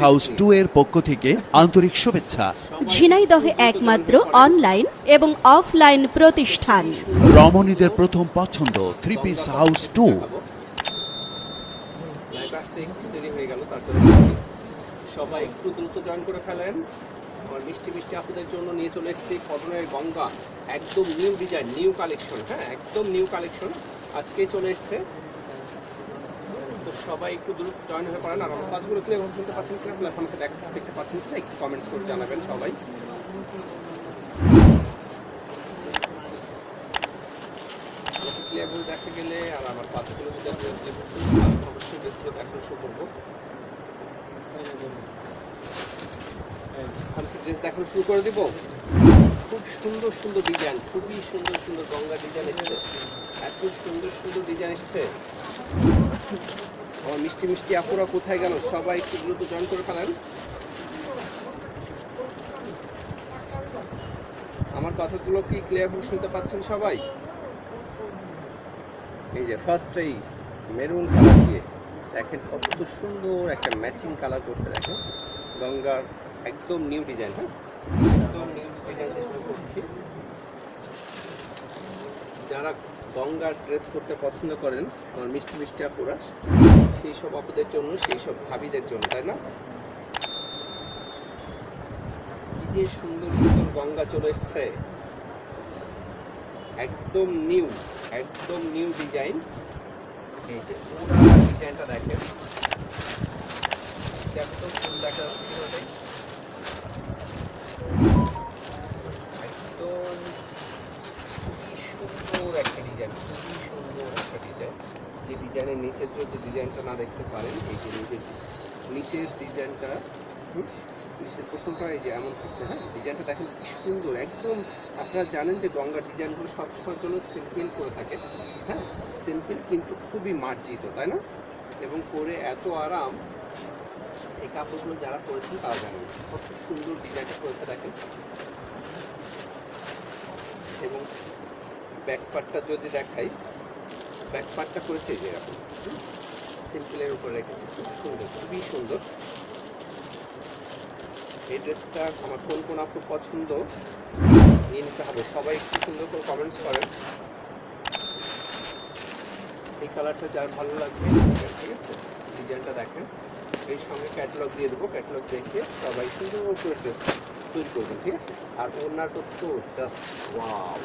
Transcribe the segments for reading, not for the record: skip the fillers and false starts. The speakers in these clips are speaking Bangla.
হাউস 2 এর পক্ষ থেকে আন্তরিক শুভেচ্ছা। ঝিনাইদহে একমাত্র অনলাইন এবং অফলাইন প্রতিষ্ঠান। রমণীদের প্রথম পছন্দ 3 পিস হাউস 2। সবাই একটু দ্রুত জয়েন করে ফেলেন। আমার মিষ্টি মিষ্টি আপুদের জন্য নিয়ে চলে এসেছি কটনের গঙ্গা, একদম নিউ ডিজাইন, নিউ কালেকশন। হ্যাঁ, একদম নিউ কালেকশন আজকেই চলে এসছে। তো সবাই একটু দ্রুত জয়েন হয়ে পড়েন। আর আমার কাজগুলো ক্লিয়ার শুনতে পাচ্ছেন কিনা, প্লাস আমাকে দেখতে পাচ্ছেন কিনা একটু কমেন্টস করে জানাবেন সবাই। আমাকে ক্লিয়ার বলে দেখা গেলে আর আমার কাজগুলো যদি অবশ্যই বেসগুলো দেখানো শুরু করবো। আমি ড্রেস দেখানো শুরু করে দিব। খুব সুন্দর সুন্দর ডিজাইন, খুবই সুন্দর সুন্দর গঙ্গা ডিজাইন এসছে, এত সুন্দর সুন্দর ডিজাইন এসছে। আমার মিষ্টি মিষ্টি আপুরা কোথায় গেল? সবাই একটু দ্রুত জয়েন করে ফেলেন। আমার কথাগুলো কি ক্লিয়ার শুনতে পাচ্ছেন সবাই? এই যে ফার্স্টেই মেরুন কালার দিয়ে দেখেন কত সুন্দর একটা ম্যাচিং কালার করছে। দেখেন গঙ্গার একদম নিউ ডিজাইন। হ্যাঁ, একদম নিউ ডিজাইন দিয়ে শুরু করছি। যারা গঙ্গার ড্রেস করতে পছন্দ করেন আমার মিষ্টি মিষ্টি আপুরা, সেই সব আপুদের জন্য, সেই সব ভাবিদের জন্য, তাই না? কি যে সুন্দর সুন্দর গঙ্গা চলে এসছে, একদম নিউ, একদম নিউ ডিজাইন। এই যে পুরো ডিজাইনটা দেখেন, একদম ফুল দেখা যাচ্ছে, একদম খুবই সুন্দর একটা ডিজাইন, খুবই সুন্দর একটা ডিজাইন। যে ডিজাইনের নিচের যদি ডিজাইনটা না দেখতে পারেন, এই যে নিচের ডিজাইনটা, নিচের প্রশ্নটা এই যে এমন থাকছে। হ্যাঁ, ডিজাইনটা দেখেন কি সুন্দর একদম। আপনারা জানেন যে গঙ্গার ডিজাইনগুলো সবসময়ের জন্য সিম্পল করে থাকে। হ্যাঁ, সিম্পল কিন্তু খুবই মার্জিত, তাই না? এবং পরে এত আরাম। এই কাপড়গুলো যারা পরেছেন তারা জানেন কত সুন্দর ডিজাইনটা করেছে দেখেন। এবং ব্যাকপার্টটা যদি দেখাই, ব্যাকপার্টটা করেছে যে এরকম সিম্পলের উপরে রেখেছে, খুব সুন্দর, খুবই সুন্দর। এই ড্রেসটা আমার কোন কোন আপুর পছন্দ নিয়ে নিতে হবে, সবাই একটু সুন্দর করে কমেন্টস করেন। এই কালারটা যার ভালো লাগবে, ঠিক আছে, ডিজাইনটা দেখেন। এর সঙ্গে ক্যাটালগ দিয়ে দেবো, ক্যাটালগ দেখে সবাই সুন্দর করে ড্রেসটা তৈরি করবেন, ঠিক আছে? আর ওড়নাটা তো জাস্ট ওয়াও,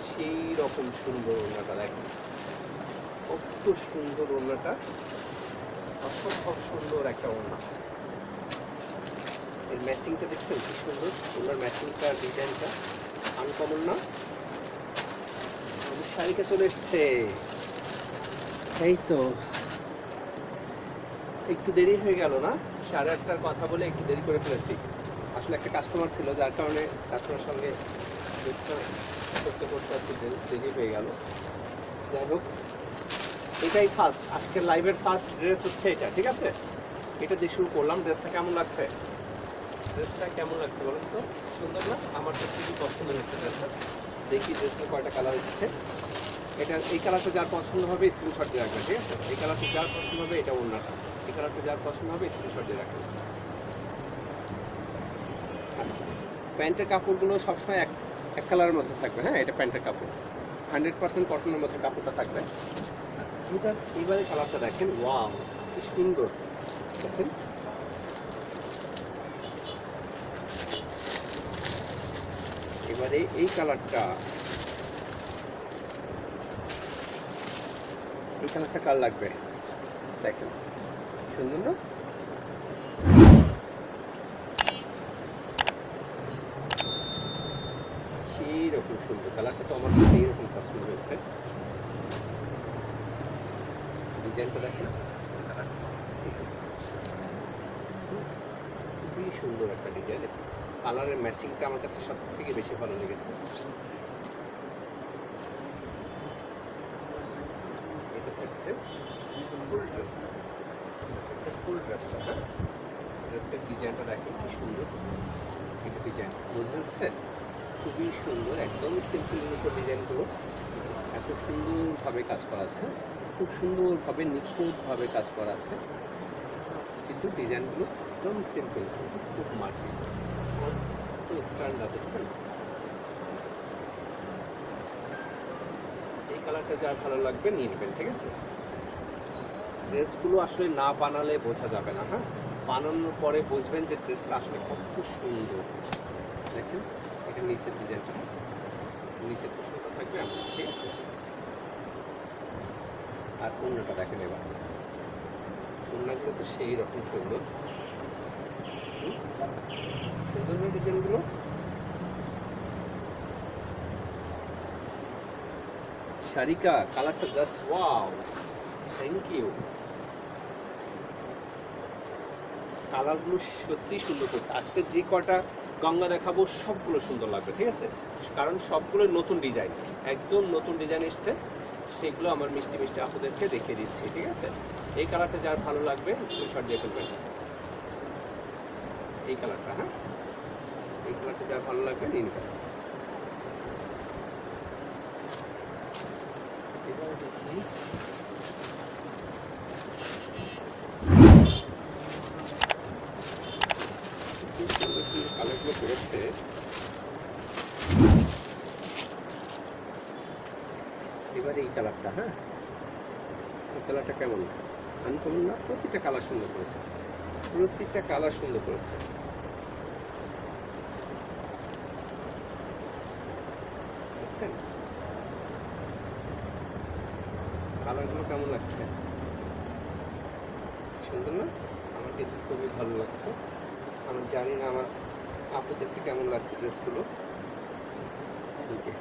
সেই রকম সুন্দর ওড়নাটা দেখেন, কত সুন্দর ওড়নাটা, অসম্ভব সুন্দর একটা ওড়না। এর ম্যাচিংটা দেখছেন কি সুন্দর, ওনার ম্যাচিংটা, ডিজাইনটা আনকমন না? আমাদের শাড়িটা চলে এসছে। এই তো একটু দেরি হয়ে গেল না, 8:30টার কথা বলে একটু দেরি করে ফেলেছি। আসলে একটা কাস্টমার ছিল, যার কারণে কাস্টমার সঙ্গে করতে করতে একটু দেরি হয়ে গেল। যাই হোক, এটাই ফার্স্ট, আজকের লাইভের ফার্স্ট ড্রেস হচ্ছে এটা, ঠিক আছে? এটা দিয়ে শুরু করলাম। ড্রেসটা কেমন লাগছে? ড্রেসটা কেমন লাগছে বলুন তো? সুন্দর না? আমার তো খুবই পছন্দ হয়েছে ড্রেসটা। দেখি ড্রেসটা কয়টা কালার এসেছে। এটা এই কালারটা যার পছন্দ হবে স্ক্রিনশট দিয়ে রাখবেন, ঠিক আছে? এই কালারটা যার পছন্দ হবে, এটা ওড়নাটা, এই কালারটা যার পছন্দ হবে স্ক্রিনশট দিয়ে রাখবেন। আচ্ছা, প্যান্টের কাপড়গুলো সবসময় এক কালারের মধ্যে থাকবে। হ্যাঁ, এটা প্যান্টের কাপড় 100% কটনের মধ্যে কাপড়টা থাকবে। এটা এইবারে কালারটা দেখেন, ওয়াও কি সুন্দর দেখেন। এবারে এই কালারটা, এই কালারটা কার লাগবে দেখেন, সুন্দর না? সেই রকম সুন্দর কালারটা, তো আমার সেই রকম পছন্দ হয়েছে। ডিজাইনটা দেখেন, খুবই সুন্দর একটা ডিজাইন। কালারের ম্যাচিংটা আমার কাছে সব থেকে বেশি ভালো লেগেছে। এটা থাকছে ফুল ড্রেসটা, ফুল ড্রেসটা। হ্যাঁ, ড্রেসের ডিজাইনটা দেখেন কি সুন্দর, এটা ডিজাইন বোঝা যাচ্ছে, খুবই সুন্দর, একদম সিম্পলের উপর ডিজাইনগুলো এত সুন্দরভাবে কাজ করা আছে, খুব সুন্দরভাবে নিখুঁতভাবে কাজ করা আছে, কিন্তু ডিজাইনগুলো একদম সিম্পল কিন্তু খুব মার্জিত, তো স্ট্যান্ডার্ড দেখছেন। এই কালারটা যার ভালো লাগবে নিয়ে নেবেন, ঠিক আছে। ড্রেসগুলো আসলে না বানালে বোঝা যাবে না, হ্যাঁ, বানানোর পরে বুঝবেন যে ড্রেসটা আসলে কত সুন্দর। দেখেন এটা নিচের ডিজাইনটা, নিচের পোশাকটা থাকবে এমন, ঠিক আছে। আর অন্যটা দেখেন এবার, অন্যগুলো তো সেই রকম সুন্দর, সুন্দর না ডিজাইনগুলো। শারিকা কালারটা জাস্ট ওয়াও, থ্যাংক ইউ। কালারগুলো সত্যি সুন্দর করছে। আজকে যে কটা গঙ্গা দেখাবো সবগুলো সুন্দর লাগবে, ঠিক আছে, কারণ সবগুলো নতুন ডিজাইন, একদম নতুন ডিজাইন এসছে, সেগুলো আমার মিষ্টি মিষ্টি আপনাদেরকে দেখিয়ে দিচ্ছি, ঠিক আছে। এই কালারটা যার ভালো লাগবে স্ক্রিনশট দিয়ে ফেলবেন, এই কালারটা, হ্যাঁ, এই কালারটা যার ভালো লাগবে নিন। এবার দেখি কালারগুলো করেছে। এবার এই কালারটা, হ্যাঁ, এই কালারটা কেমন আনকমন না? প্রতিটা কালার সুন্দর করেছে, প্রতিটা কালার সুন্দর করেছে। দেখছেন কালারগুলো কেমন লাগছে? সুন্দর না? আমার কিন্তু খুবই ভালো লাগছে। আমি জানি না আমার আপুদেরকে কেমন লাগছে ড্রেসগুলো। নিচে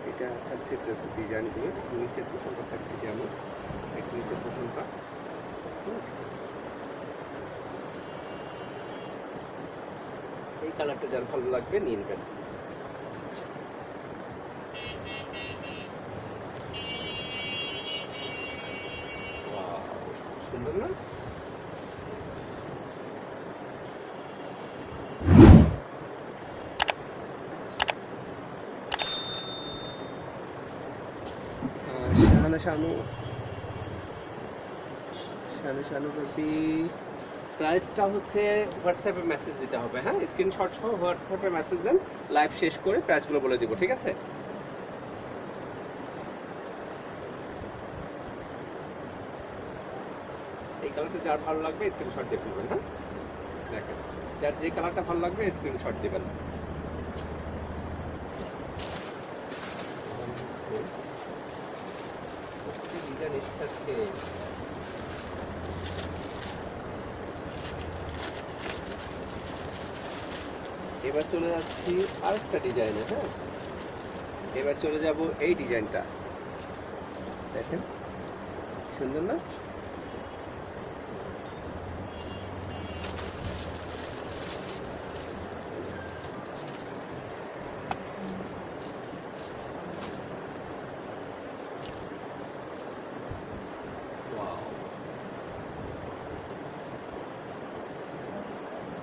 এটা থাকছে ড্রেসের ডিজাইনগুলো, নিচের পোশাকটা থাকছে যেমন, একটা নিচের পোশাকটা, এই কালারটা যার ভালো লাগবে নিয়ে নেবেন। সুন্দর না? শানু রবি প্রাইসটা হচ্ছে হোয়াটসঅ্যাপে মেসেজ দিতে হবে, হ্যাঁ, স্ক্রিনশট সহ হোয়াটসঅ্যাপে মেসেজ দেন, লাইভ শেষ করে প্রাইসগুলো বলে দিব, ঠিক আছে। এই কালারটা যার ভালো লাগবে স্ক্রিনশট দিয়ে ফেলবেন, হ্যাঁ, দেখেন যার যে কালারটা ভালো লাগবে স্ক্রিনশট দিবেন। ডিজাইন এসছে আজকে, এবার চলে যাচ্ছি আরেকটা ডিজাইনে, হ্যাঁ, এবার চলে যাব এই ডিজাইনটা, দেখেন সুন্দর না?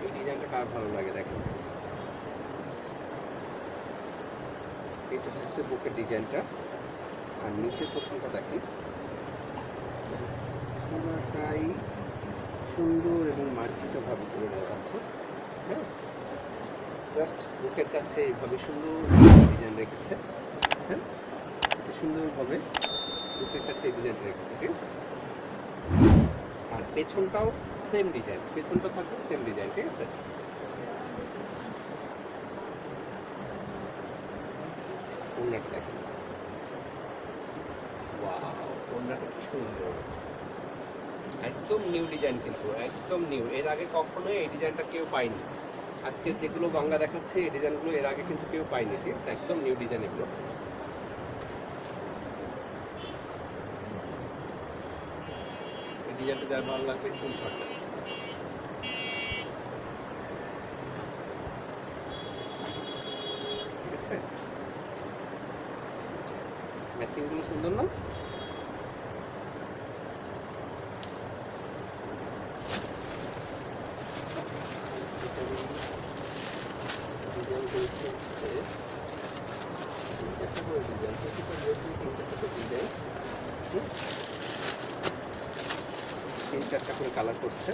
এই ডিজাইনটা কার ভালো লাগে দেখেন। এটা হচ্ছে বুকের ডিজাইনটা, আর নিচের পোর্শনটা দেখেন পুরোটাই সুন্দর এবং মার্জিত ভাবে করে দেওয়া আছে, হ্যাঁ, জাস্ট বুকের কাছে এইভাবে সুন্দর ডিজাইন রেখেছে, হ্যাঁ, সুন্দরভাবে বুকের কাছে এই ডিজাইন রেখেছে, ঠিক আছে। আর পেছনটাও সেম ডিজাইন, পেছনটা থাকবে সেম ডিজাইন, ঠিক আছে। ওড়নাটা দেখেন, ওয়াও, ওড়নাটা কি সুন্দর, একদম নিউ ডিজাইন, কিন্তু একদম নিউ, এর আগে কখনোই এই ডিজাইনটা কেউ পায়নি। আজকে যেগুলো গঙ্গা দেখাচ্ছে এই ডিজাইনগুলো এর আগে কিন্তু কেউ পায়নি, ঠিক আছে, একদম নিউ ডিজাইন এগুলো। এই ডিজাইনটা যার ভালো লাগবে স্ক্রিনশট দেন, ঠিক আছে। ম্যাচিংগুলো সুন্দর না? তিন চারটা করে কালার করছে,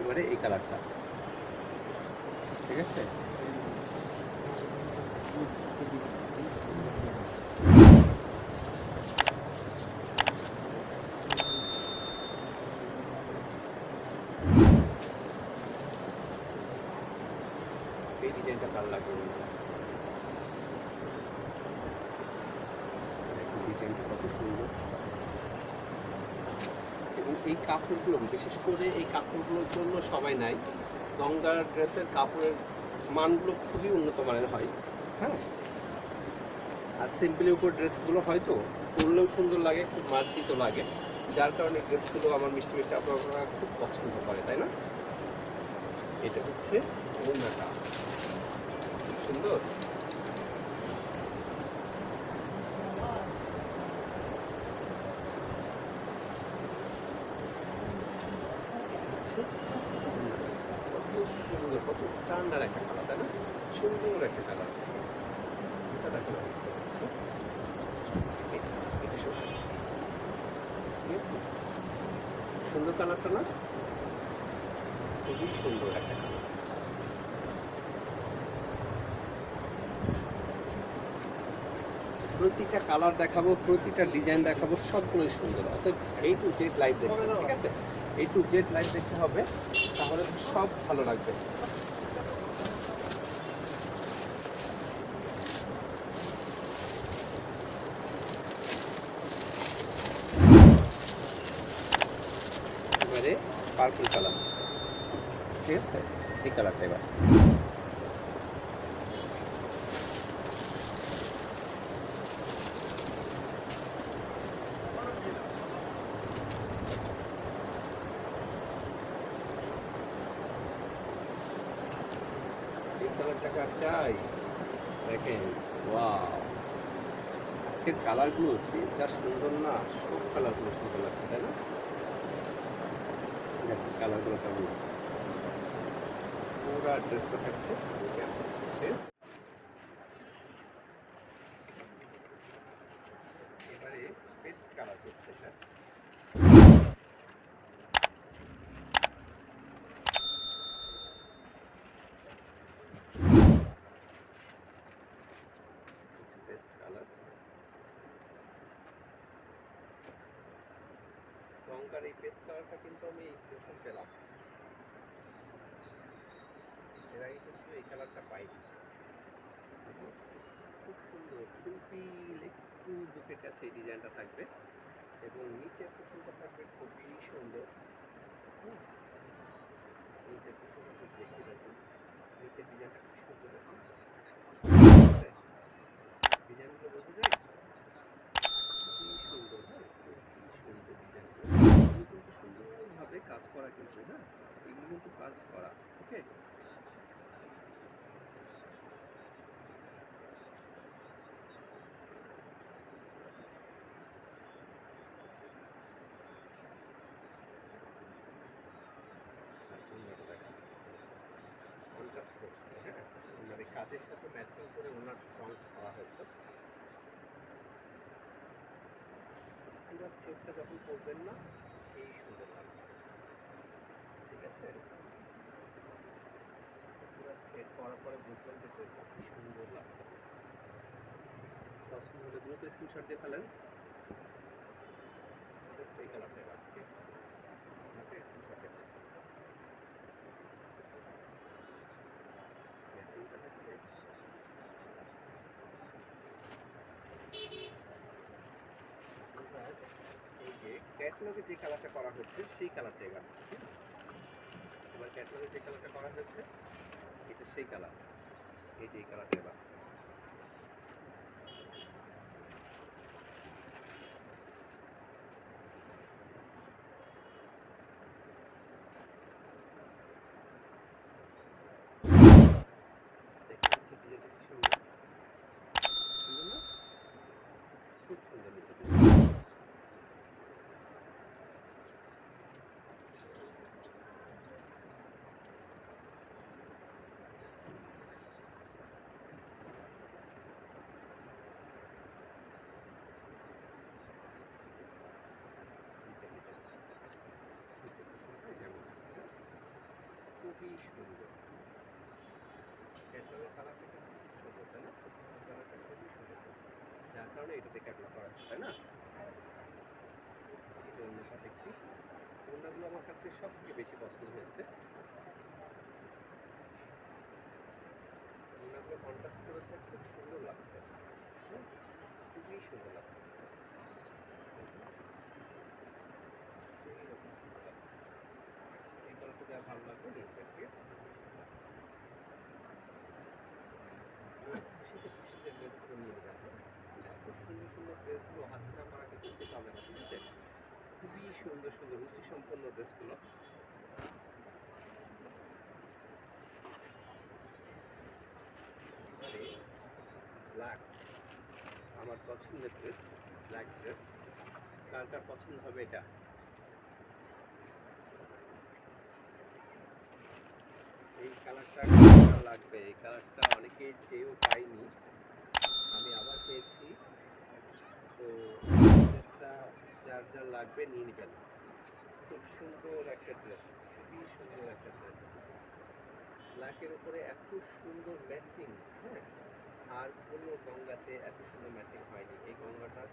এবারে এই কালারটা, ঠিক আছে? এই ডিজাইনটা ভালো লাগবে, ডিজাইনটা কত সুন্দর। এবং এই কাপড়গুলো, বিশেষ করে এই কাপড়গুলোর জন্য সবাই নাই। গঙ্গার ড্রেসের কাপড়ের মানগুলো খুবই উন্নত মানের হয়, হ্যাঁ। আর সিম্পলি উপর ড্রেসগুলো হয়তো পরলেও সুন্দর লাগে, খুব মার্জিত লাগে, যার কারণে ড্রেসগুলো আমার মিষ্টি মিষ্টি আপনারা খুব পছন্দ করে, তাই না? এটা হচ্ছে ওড়নাটা, সুন্দর। কত সুন্দর, কত স্ট্যান্ডার্ড একটা কালার, তাই না? সুন্দর একটা কালার। এটা দেখো, এটা সুন্দর, ঠিক আছে? সুন্দর কালারটা না? খুবই সুন্দর একটা কালার। প্রতিটা কালার দেখাবো, প্রতিটা ডিজাইন দেখাবো, সবগুলোই সুন্দর। অর্থাৎ A to Z লাইভ দেখতে হবে, ঠিক আছে? A to Z লাইভ দেখতে হবে, তাহলে সব ভালো লাগবে। এবারে পার্পল কালার, ঠিক আছে? এই কালারটা এবার কালারটা চাই, দেখেন। ওয়াও, আজকের কালারগুলো হচ্ছে যা সুন্দর না, সব কালারগুলো সুন্দর লাগছে, তাই না? দেখেন কালারগুলো কেমন লাগছে। পুরো ড্রেসটা থাকছে এবারে পেস্ট কালার করছে এটা। পেস্ট কালার, রংকার এই পেস্ট কালারটা কিন্তু আমি প্রথম পেলাম, এর আগে কিন্তু এই কালারটা পাইনি। খুব সুন্দর সিম্পল, একটু বুকের কাছে এই ডিজাইনটা থাকবে এবং নিচের কুশনটা থাকবে খুবই সুন্দর। নিচের কুশনটা খুব দেখতে পাবেন, নিচের ডিজাইনটা খুব সুন্দর, ডিজাইনগুলো বোঝা যায়, খুবই সুন্দর, খুবই সুন্দর ডিজাইনগুলো কিন্তু সুন্দরভাবে কাজ করা, কিন্তু হ্যাঁ এগুলো কিন্তু কাজ করা, ওকে। কাজের সাথে ম্যাচিং করে ওনার রং করা হয়েছে। পুরো সেটটা যখন করবেন না, সেই সুন্দর লাগবে, ঠিক আছে? পুরো সেট করার পরে বুঝবেন যে ড্রেসটা কি সুন্দর লাগছে। পছন্দ হলে দ্রুত স্ক্রিনশট দিয়ে ফেলেন, জাস্ট এই কালারটা এবার স্ক্রিনশট দেবেন। ম্যাচিংটা দেখছে, এই যে ক্যাটলগে যে কালারটা করা হয়েছে সেই কালারটা এবার ক্যাটলগে যে কালারটা করা হয়েছে এটা সেই কালার, এই যে এই কালারটা এবার খুব সুন্দর নিচে। খুবই সুন্দর। ক্যাটলগের কালারটা কিন্তু খুব সুন্দর, তাই না? কালারটা খুবই সুন্দর, যার কারণে এটাতে ক্যাটলগ করা আছে, তাই না? এটা অন্যটা দেখি, অন্যগুলো আমার কাছে সব থেকে বেশি পছন্দ হয়েছে। অন্যগুলো কন্ট্রাস্ট করেছে, খুব সুন্দর লাগছে, খুবই সুন্দর লাগছে, এই কালারটা যা ভালো লাগবে নিয়ে নেবেন, ঠিক আছে? খুশিতে খুশিতে ড্রেসগুলো নিয়ে নেবেন, এত সুন্দর সুন্দর ড্রেসগুলো হাতছাড়া করা কিন্তু উচিত হবে না, ঠিক আছে? খুবই সুন্দর সুন্দর রুচি সম্পন্ন ড্রেসগুলো। ব্ল্যাক আমার পছন্দের ড্রেস, ব্ল্যাক ড্রেস। কার কার পছন্দ হবে এটা? এই কালারটা লাগবে, এই কালারটা অনেকে চেয়েও পাইনি, আমি আবার পেয়েছি। তো ড্রেসটা যার যার লাগবে নিয়ে নেবেন। খুব সুন্দর একটা ড্রেস, খুবই সুন্দর একটা ড্রেস। ব্ল্যাকের উপরে এত সুন্দর ম্যাচিং, হ্যাঁ, আর কোনো গঙ্গাতে এত সুন্দর ম্যাচিং হয়নি। এই গঙ্গাটার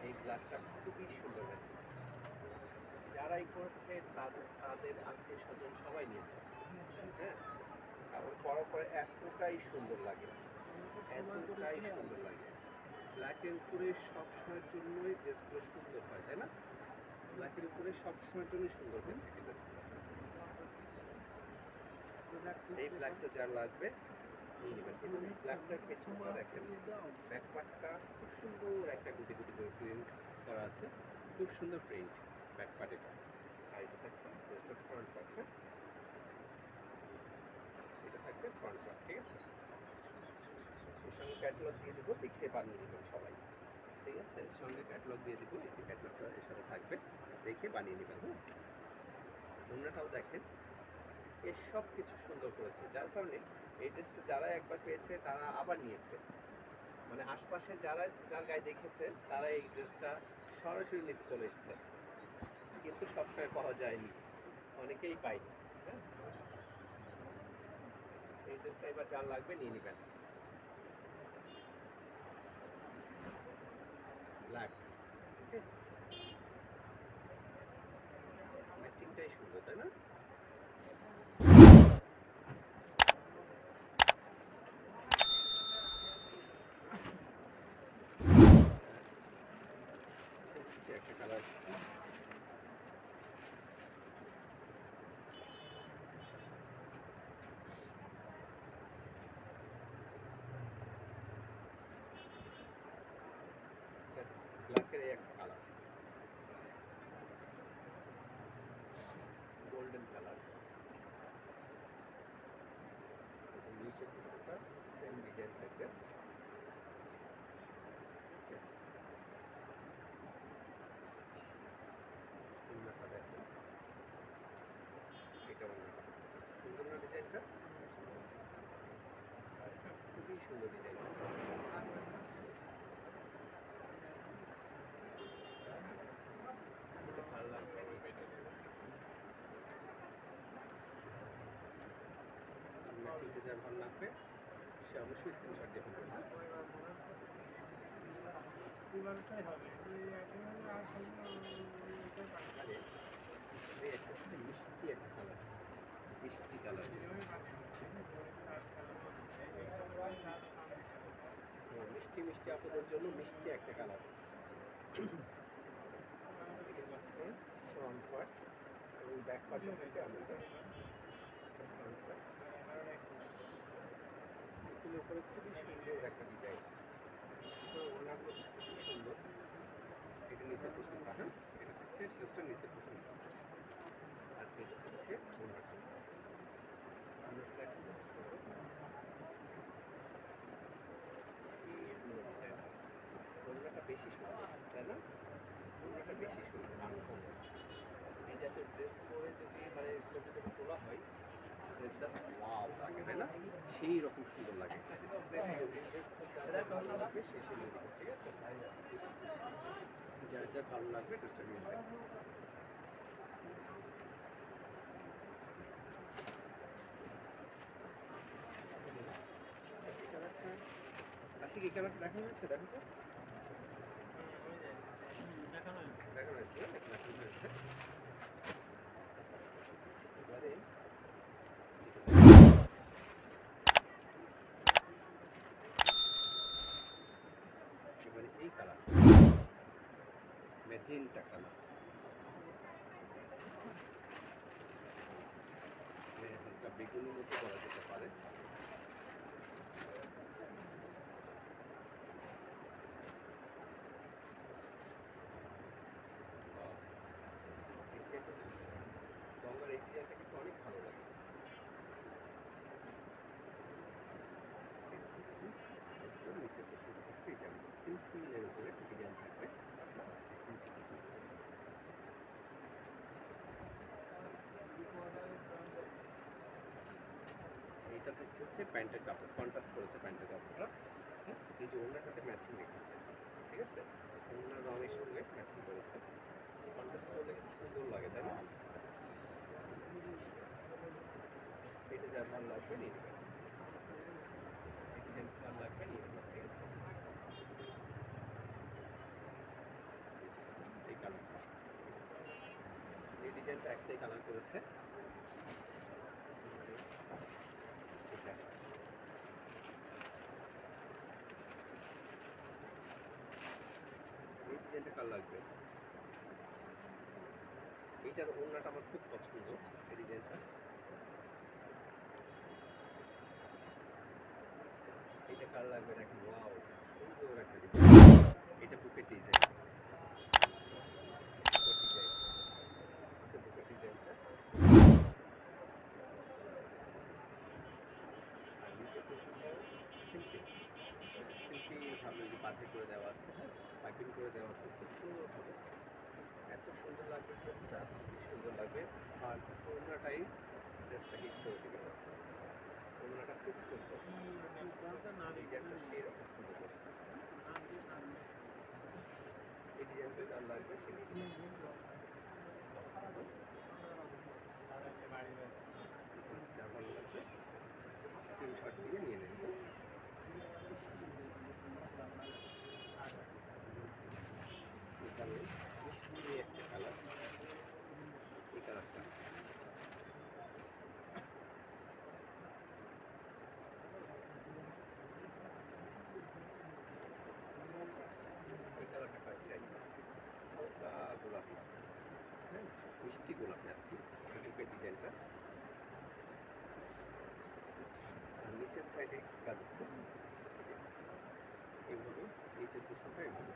এই ব্ল্যাকটা খুবই সুন্দর ম্যাচিং। যারাই করেছে তাদের আত্মীয় স্বজন সবাই নিয়েছে, হ্যাঁ, কারণ পরার পরে এতটাই সুন্দর লাগে, এতটাই সুন্দর লাগে। ব্ল্যাকের উপরে সবসময়ের জন্যই ড্রেসগুলো সুন্দর হয়, তাই না? ব্ল্যাকের উপরে সবসময়ের জন্যই সুন্দর হয়ে থাকে ড্রেসগুলো। এই ব্ল্যাকটা যার লাগবে নিয়ে নেবেন। এবং ব্ল্যাকটার পেছনটা দেখেন, ব্যাকপার্টটা খুব সুন্দর একটা গুটি গুটি করে প্রিন্ট করা আছে, খুব সুন্দর প্রিন্ট ব্যাকপার্ট এটা। আর এটা থাকছে ড্রেসটার ফ্রন্ট পার্ট, হ্যাঁ, এটা থাকছে ফ্রন্ট পার্ট, ঠিক আছে? ওর সঙ্গে ক্যাটালগ দিয়ে দেবো, দেখে বানিয়ে নেবেন সবাই, ঠিক আছে? সঙ্গে ক্যাটালগ দিয়ে দেবো, এই যে ক্যাটালগটা এর সাথে থাকবে, দেখে বানিয়ে নেবেন, হ্যাঁ। অন্যটাও দেখেন, এর সব কিছু সুন্দর করেছে, যার কারণে এই ড্রেসটা যারা একবার পেয়েছে তারা আবার নিয়েছে। মানে আশপাশে যারা যার গায়ে দেখেছে তারা এই ড্রেসটা সরাসরি নিতে চলে এসেছে, কিন্তু সবসময় পাওয়া যায়নি, অনেকেই পায়নি, হ্যাঁ। এই ড্রেসটা এবার যার লাগবে নিয়ে নেবেন। ব্ল্যাক, ম্যাচিংটাই সুন্দর, তাই না? একটা কালার আসছে, ব্ল্যাকের এই একটা কালার, গোল্ডেন কালার, নিচের কুশনটা সেম ডিজাইন থাকবে, অন্যটা দেখেন, এটা অন্যটা সুন্দর না ডিজাইনটা? খুবই সুন্দর ডিজাইন। ভালো লাগবে, ম্যাচিংটা যার ভালো লাগবে সে অবশ্যই স্ক্রিনশট দিয়ে ফেলবেন, হ্যাঁ। একটা হচ্ছে মিষ্টি একটা কালার, মিষ্টি কালার, মিষ্টি মিষ্টি আপনাদের জন্য মিষ্টি একটা কালার। এটা হচ্ছে ফ্রন্ট পার্ট এবং ব্যাক পার্টটা থেকে আমাদের ফ্রন্ট পার্ট, সিম্পলের উপরে খুবই সুন্দর একটা ডিজাইন, বিশেষ করে ওনাগুলো খুবই সুন্দর। এটা নিচের কুশনটা, হ্যাঁ, এটা হচ্ছে ড্রেসটা নিচের কুশনটা, আর এটা হচ্ছে ওনাটা। ওনাটা একটু সুন্দর, ওনাটা বেশি সুন্দর, তাই না? ওনাটা বেশি সুন্দর, এই জাতীয় ড্রেস পরে যদি মানে ছবি টবি তোলা হয় জাস্ট ওয়াও লাগে, তাই না? সেই রকম সুন্দর লাগে। যার ভালো লাগবে সে সে নিয়ে নেবে, ঠিক আছে? যার যার ভালো লাগবে ড্রেসটা নিয়ে নেবে। পাশে কি ক্যামেরাটা দেখানো হয়েছে? দেখো তো দেখানো হয়েছে না? দেখানো হয়েছে। এবারে এই কালার ম্যাজেন্টা কালার, হালকা বেগুনি মতো করা যেতে পারে। গঙ্গার এই ডিজাইনটা কিন্তু অনেক ভালো লাগে। নিচে তো শুরু থাকছে এই যেমন সিম্পলের উপরে ডিজাইন থাকবে। নিচে তো শুরু এইটা হচ্ছে প্যান্টের কাপড়, কন্ট্রাস্ট করেছে প্যান্টের কাপড়টা। হ্যাঁ, এই যে ওড়নাটাতে ম্যাচিং রেখেছে, ঠিক আছে? ওড়নার রঙের সঙ্গে ম্যাচিং করেছে, কন্ট্রাস্ট করলে কিন্তু সুন্দর লাগে, তাই না? এটা যার ভালো লাগবে নিয়ে নেবেন, ডিজাইন যার লাগবে নিয়ে নেবেন, ঠিক আছে? এই কালারটা, এই ডিজাইনটা একটাই কালার করেছে। এটা এই ডিজাইনটা কার লাগবে? এইটার ওড়নাটা আমার খুব পছন্দ, এই ডিজাইনটা। এইটা কার লাগবে নাকি? ওয়াও, সুন্দর একটা ডিজাইন। এটা বুকের ডিজাইন, বুকের ডিজাইন, আচ্ছা বুকের ডিজাইনটা। আর নিচে কুশনটাও সিম্পল, সিম্পল ভাবে যে বাঁধে করে দেওয়া আছে, হ্যাঁ পাইপিং করে দেওয়া আছে, খুব সুন্দর হবে। এত সুন্দর লাগবে ড্রেসটা, খুব সুন্দর লাগবে। আর ওড়নাটাই ড্রেসটাকে করে দেবে, ওড়নাটা খুব সুন্দর, ডিজাইনটা সেই রকম সুন্দর করছে। এই ডিজাইনটা যার লাগবে সে যার ভালো লাগবে স্ক্রিনশট দিয়ে নিয়ে নেব। এখানে মিষ্টি একটা কালার, এই কালারটা পাচ্ছি হালকা গোলাপি, হ্যাঁ মিষ্টি গোলাপি আর কি বুকের ডিজাইনটা। আর নিচের সাইডে কাজ আছে এইভাবে, নিচের কুশনটা এইভাবে,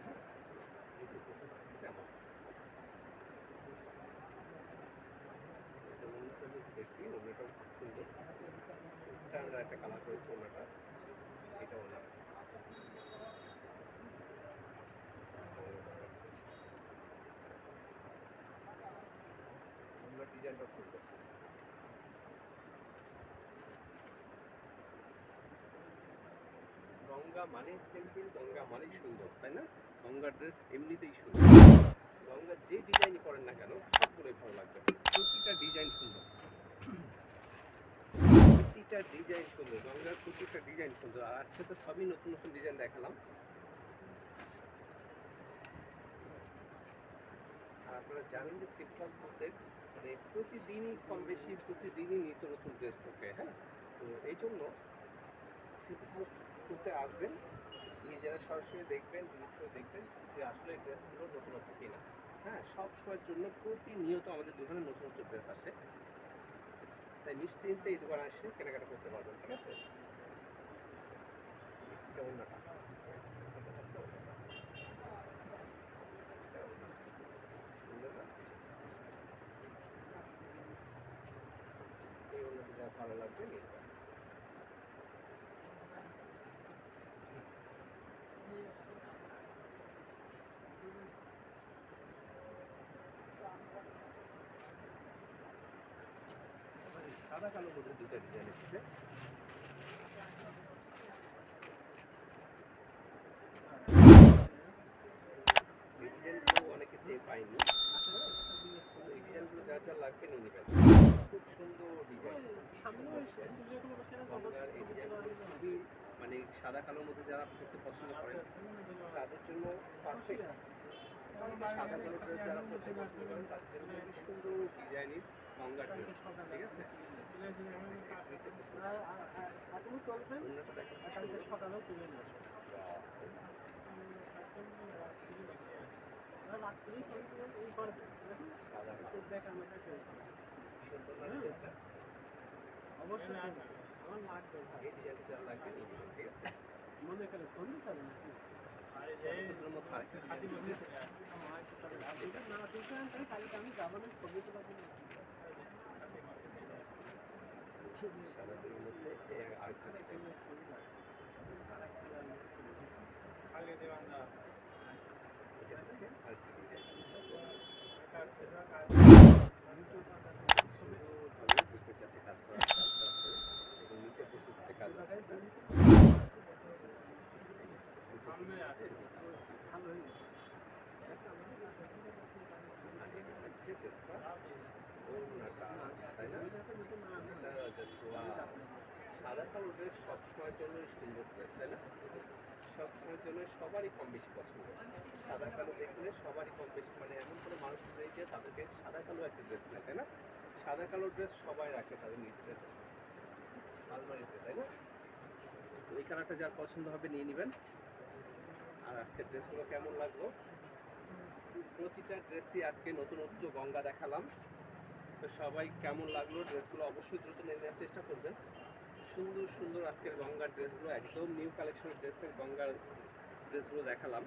নিচের কুশনটা আছে আমার। এটা অন্যটা যদি দেখি, অন্যটাও খুব সুন্দর স্ট্যান্ডার্ড একটা কালার করেছে অন্যটা। এটা ওনার ডিজাইনটাও সুন্দর। গঙ্গা মানে সিম্পল, গঙ্গা মানে সুন্দর, তাই না? গঙ্গার ড্রেস এমনিতেই সুন্দর, গঙ্গার যে ডিজাইনই করেন না কেন সবগুলোই ভালো লাগবে। প্রতিটা ডিজাইন সুন্দর, প্রতিটা ডিজাইন সুন্দর, গঙ্গার প্রতিটা ডিজাইন সুন্দর। আর আজকে তো সবই নতুন নতুন ডিজাইন দেখালাম। আর আপনারা জানেন যে ফিটসালদের মানে প্রতিদিনই কম বেশি, প্রতিদিনই নিত্য নতুন ড্রেস ঢোকে, হ্যাঁ। তো এই জন্য ফিটসালতে আসবেন, নিজেরা সরাসরি দেখবেন, দেখবেন যে আসলে ড্রেসগুলো নতুনত্ব কিনা। হ্যাঁ, সব সময়ের জন্য প্রতিনিয়ত আমাদের দোকানে নতুন নতুন ড্রেস আসে, তাই নিশ্চিন্তে এই দোকানে আসে কেনাকাটা করতে পারবেন, ঠিক আছে? কেমন না এই অন্যটি যা ভালো লাগবে নিয়ে যাবেন। সাদা কালো মধ্যে দুইটা ডিজাইন এসেছে, এই ডিজাইনগুলো অনেকে চেয়ে পাইনি, এই ডিজাইনগুলো যার যার লাগবে নিয়ে নেবেন। খুব সুন্দর ডিজাইন, গঙ্গার এই ডিজাইনগুলো খুবই মানে সাদা কালোর মধ্যে যারা পড়তে পছন্দ করেন তাদের জন্য পারফেক্ট। সাদা কালো ড্রেস যারা পড়তে পছন্দ করেন তাদের জন্য খুবই সুন্দর ডিজাইনের গঙ্গা ড্রেস, ঠিক আছে? অন্যটা দেখেন সকালেও তুলে নিয়ে রাত্রি করবে সাদা দেখা আমাকে সুন্দর লাগছে এটা। অবশ্যই আমার লাগবে এই ডিজাইনটা যারা লাগবে নিয়ে নেবেন, ঠিক আছে? মনে করে ফোন দিতে হবে নাকি সবগুলোর মধ্যে আরেকটা ডিজাইন আছে। না ঠিক আছে কালকে আমি যাবো না ছবি তোলা সাদাগুলোর মধ্যে এই আরেকটা ডিজাইন এটা হচ্ছে আরেকটা ডিজাইন। বুকের কাছে কাজ করা আছে এবং নিচে পশুতে কাজ আছে। সাদা কালো ড্রেস সবসময়ের জন্য সুন্দর ড্রেস, তাই না? সবসময়ের জন্য সবারই কম বেশি পছন্দ। সাদা কালো দেখলে সবারই কম বেশি, মানে এমন কোনো মানুষ নেই যে তাদেরকে সাদা কালো একটা ড্রেস নেয়, তাই না? সাদা কালো ড্রেস সবাই রাখে তাদের নিজেদের আলমারিতে, তাই না? তো এই কালারটা যার পছন্দ হবে নিয়ে নেবেন। আর আজকের ড্রেসগুলো কেমন লাগলো? প্রতিটা ড্রেসই আজকে নতুনত্ব গঙ্গা দেখালাম। তো সবাই কেমন লাগলো ড্রেসগুলো অবশ্যই দ্রুত নিয়ে নেওয়ার চেষ্টা করবেন। সুন্দর সুন্দর আজকের গঙ্গার ড্রেসগুলো, একদম নিউ কালেকশনের ড্রেসের গঙ্গার ড্রেসগুলো দেখালাম।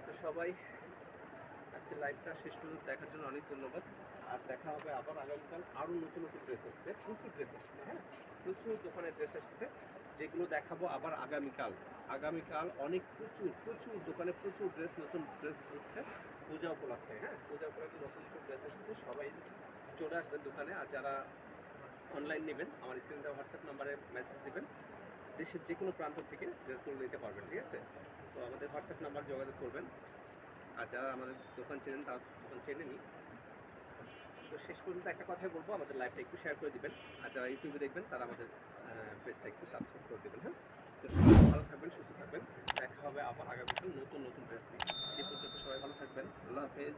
তো সবাই আজকে লাইভটা শেষ পর্যন্ত দেখার জন্য অনেক ধন্যবাদ। আর দেখা হবে আবার আগামীকাল। আরও নতুন নতুন ড্রেস আসছে, প্রচুর ড্রেস আসছে, হ্যাঁ প্রচুর দোকানের ড্রেস আসছে যেগুলো দেখাবো আবার আগামীকাল। আগামীকাল অনেক প্রচুর প্রচুর দোকানে প্রচুর ড্রেস, নতুন ড্রেস হচ্ছে পূজা উপলক্ষে, হ্যাঁ পূজা উপলক্ষে নতুন নতুন ড্রেস এসেছে। সবাই চলে আসবেন দোকানে। আর যারা অনলাইন নেবেন আমার স্ক্রিনে দেওয়া হোয়াটসঅ্যাপ নাম্বারে মেসেজ দেবেন। দেশের যে কোনো প্রান্ত থেকে ড্রেসগুলো নিতে পারবেন, ঠিক আছে? তো আমাদের হোয়াটসঅ্যাপ নাম্বার যোগাযোগ করবেন। আর যারা আমাদের দোকান চেনেন তারা দোকান চেনে নিই। তো শেষ পর্যন্ত একটা কথাই বলবো, আমাদের লাইভটা একটু শেয়ার করে দিবেন। আর যারা ইউটিউবে দেখবেন তারা আমাদের পেজটা একটু সাবস্ক্রাইব করে দেবেন, হ্যাঁ? তো সবাই ভালো থাকবেন, সুস্থ থাকবেন। দেখা হবে আবার আগামীকাল নতুন নতুন ড্রেস নিয়ে। সেই পর্যন্ত সবাই ভালো থাকবেন। আল্লাহ হাফেজ।